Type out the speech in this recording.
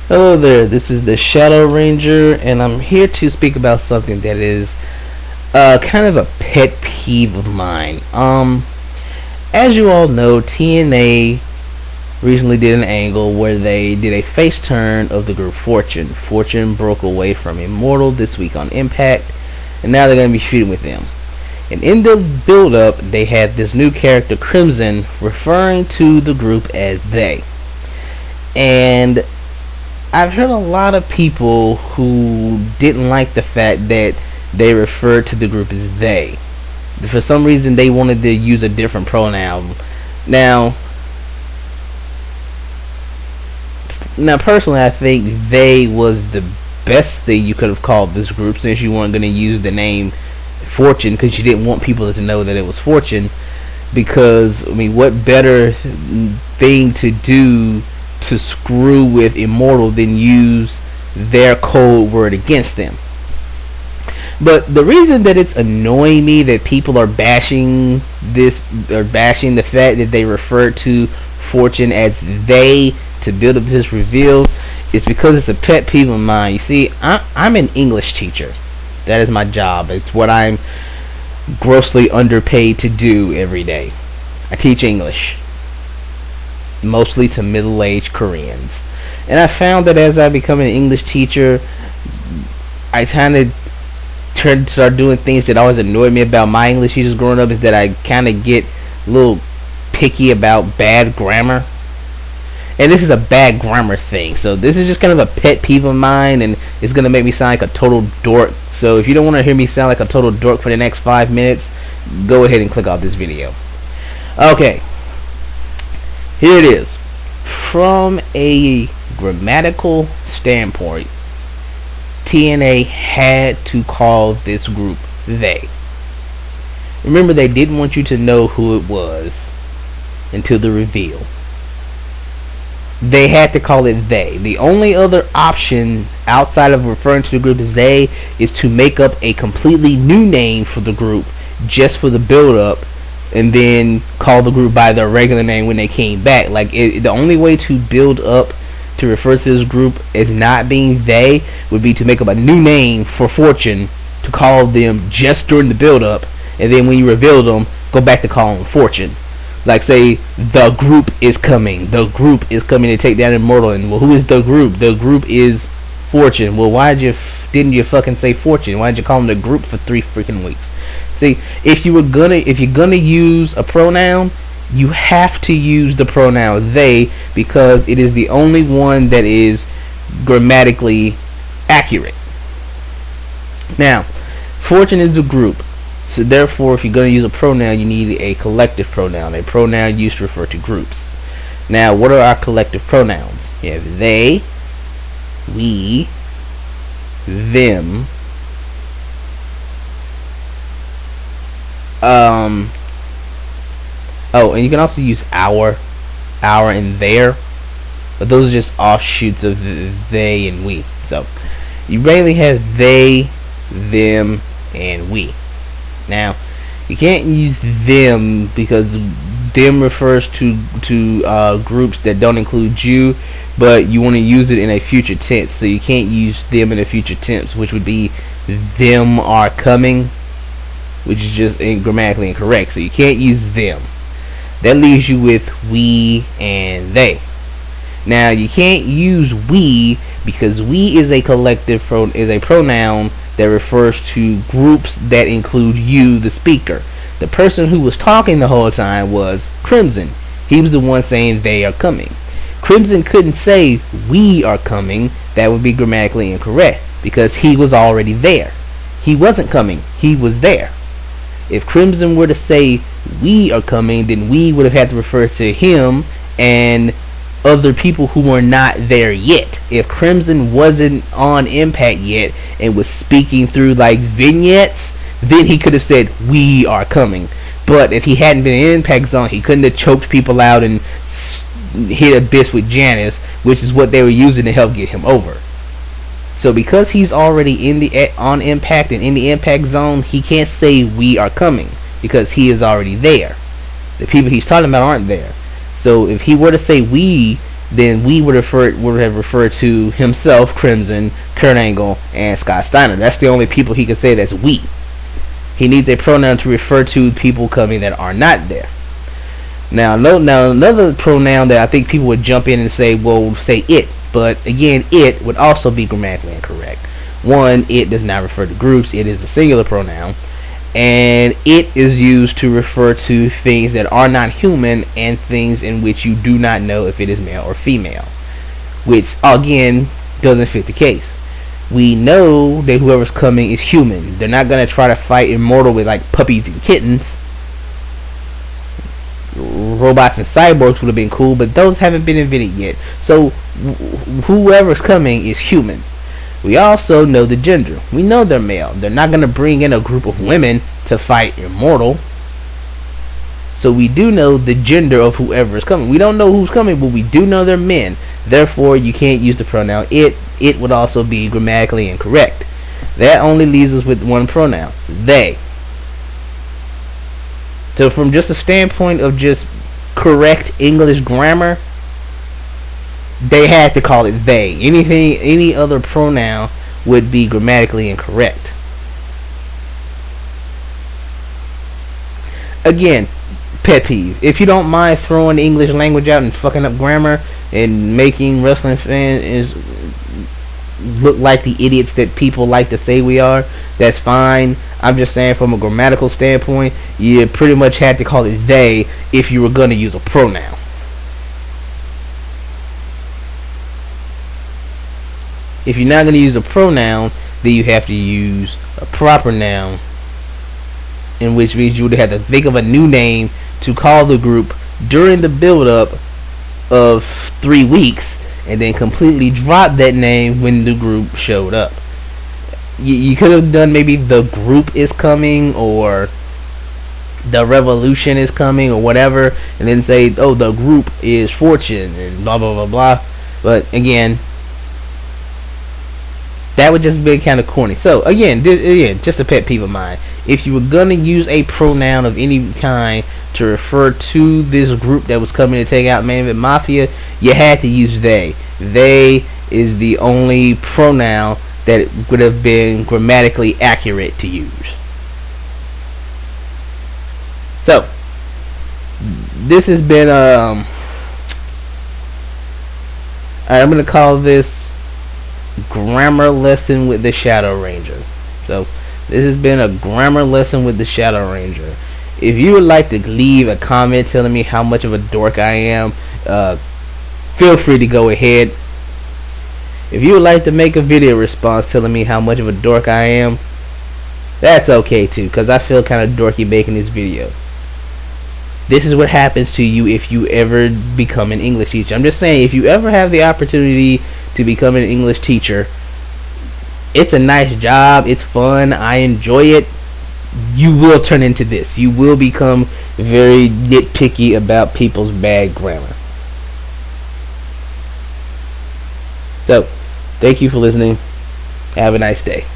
Hello there, this is the Shadow Ranger, and I'm here to speak about something that is kind of a pet peeve of mine. As you all know, TNA recently did an angle where they did a face turn of the group Fortune. Fortune broke away from Immortal this week on Impact, and now they're going to be feuding with them. And in the build-up, they had this new character, Crimson, referring to the group as they. And I've heard a lot of people who didn't like the fact that they referred to the group as they. For some reason, they wanted to use a different pronoun. Now, personally, I think they was the best thing you could have called this group, since you weren't going to use the name Fortune because you didn't want people to know that it was Fortune. Because, I mean, what better thing to do to screw with Immortal than use their code word against them? But the reason that it's annoying me that people are bashing this, or bashing the fact that they refer to Fortune as they to build up this reveal, is because it's a pet peeve of mine. You see, I'm an English teacher. That is my job. It's what I'm grossly underpaid to do every day. I teach English, mostly to middle-aged Koreans. And I found that as I become an English teacher, I kind of turned to start doing things that always annoyed me about my English teachers growing up, is that I kind of get a little picky about bad grammar. And this is a bad grammar thing. So this is just kind of a pet peeve of mine, and it's going to make me sound like a total dork. So if you don't want to hear me sound like a total dork for the next 5 minutes, go ahead and click off this video. Okay. Here it is. From a grammatical standpoint, TNA had to call this group they. Remember, they didn't want you to know who it was until the reveal. They had to call it they. The only other option outside of referring to the group as they is to make up a completely new name for the group just for the build-up, and then call the group by their regular name when they came back. Like, the only way to build up to refer to this group as not being they would be to make up a new name for Fortune to call them just during the build-up, and then when you reveal them, go back to calling them Fortune. Like, say, the group is coming. The group is coming to take down Immortal. And, well, who is the group? The group is Fortune. Well, didn't you fucking say Fortune? Why'd you call them the group for 3 freaking weeks? See, if you're gonna use a pronoun, you have to use the pronoun they, because it is the only one that is grammatically accurate. Now, Fortune is a group. So therefore, if you're going to use a pronoun, you need a collective pronoun, a pronoun used to refer to groups. Now, what are our collective pronouns? You have they, we, them, oh, and you can also use our and their, but those are just offshoots of they and we. So you mainly have they, them, and we. Now, you can't use them because them refers to groups that don't include you, but you want to use it in a future tense, so you can't use them in a future tense, which would be them are coming, which is just grammatically incorrect. So you can't use them. That leaves you with we and they. Now, you can't use we because we is a collective pronoun that refers to groups that include you, the speaker. The person who was talking the whole time was Crimson. He was the one saying they are coming. Crimson couldn't say we are coming. That would be grammatically incorrect because he was already there. He wasn't coming. He was there. If Crimson were to say we are coming, then we would have had to refer to him and other people who were not there yet. If Crimson wasn't on Impact yet and was speaking through like vignettes, then he could have said we are coming. But if he hadn't been in Impact Zone, he couldn't have choked people out and hit Abyss with Janice, which is what they were using to help get him over. So because he's already on Impact and in the Impact Zone, he can't say we are coming because he is already there. The people he's talking about aren't there. So if he were to say we, then we would have referred to himself, Crimson, Kurt Angle, and Scott Steiner. That's the only people he could say that's we. He needs a pronoun to refer to people coming that are not there. Now another pronoun that I think people would jump in and say, well, say it. But again, it would also be grammatically incorrect. One, it does not refer to groups. It is a singular pronoun. And it is used to refer to things that are not human and things in which you do not know if it is male or female. Which, again, doesn't fit the case. We know that whoever's coming is human. They're not going to try to fight Immortal with like puppies and kittens. Robots and cyborgs would have been cool, but those haven't been invented yet. So whoever's coming is human. We also know the gender. We know they're male. They're not going to bring in a group of women to fight Immortal. So we do know the gender of whoever is coming. We don't know who's coming, but we do know they're men. Therefore, you can't use the pronoun it. It would also be grammatically incorrect. That only leaves us with one pronoun, they. So from just a standpoint of just correct English grammar, they had to call it they. Any other pronoun would be grammatically incorrect. Again, pet peeve. If you don't mind throwing the English language out and fucking up grammar and making wrestling fans look like the idiots that people like to say we are, that's fine. I'm just saying from a grammatical standpoint, you pretty much had to call it they if you were going to use a pronoun. If you're not going to use a pronoun, then you have to use a proper noun, in which means you would have to think of a new name to call the group during the build-up of 3 weeks, and then completely drop that name when the group showed up. You could have done maybe the group is coming, or the revolution is coming, or whatever, and then say, oh, the group is Fortune, and blah blah blah blah. But again, that would just be kind of corny. So again, just a pet peeve of mine. If you were gonna use a pronoun of any kind to refer to this group that was coming to take out Man of Mafia, you had to use they. They is the only pronoun that would have been grammatically accurate to use. So this has been I'm gonna call this grammar lesson with the Shadow Ranger. So this has been a grammar lesson with the Shadow Ranger. If you would like to leave a comment telling me how much of a dork I am, feel free to go ahead. If you would like to make a video response telling me how much of a dork I am, that's okay too, because I feel kind of dorky making this video. This is what happens to you if you ever become an English teacher. I'm just saying, if you ever have the opportunity to become an English teacher, it's a nice job, it's fun, I enjoy it. You will turn into this. You will become very nitpicky about people's bad grammar. So, thank you for listening. Have a nice day.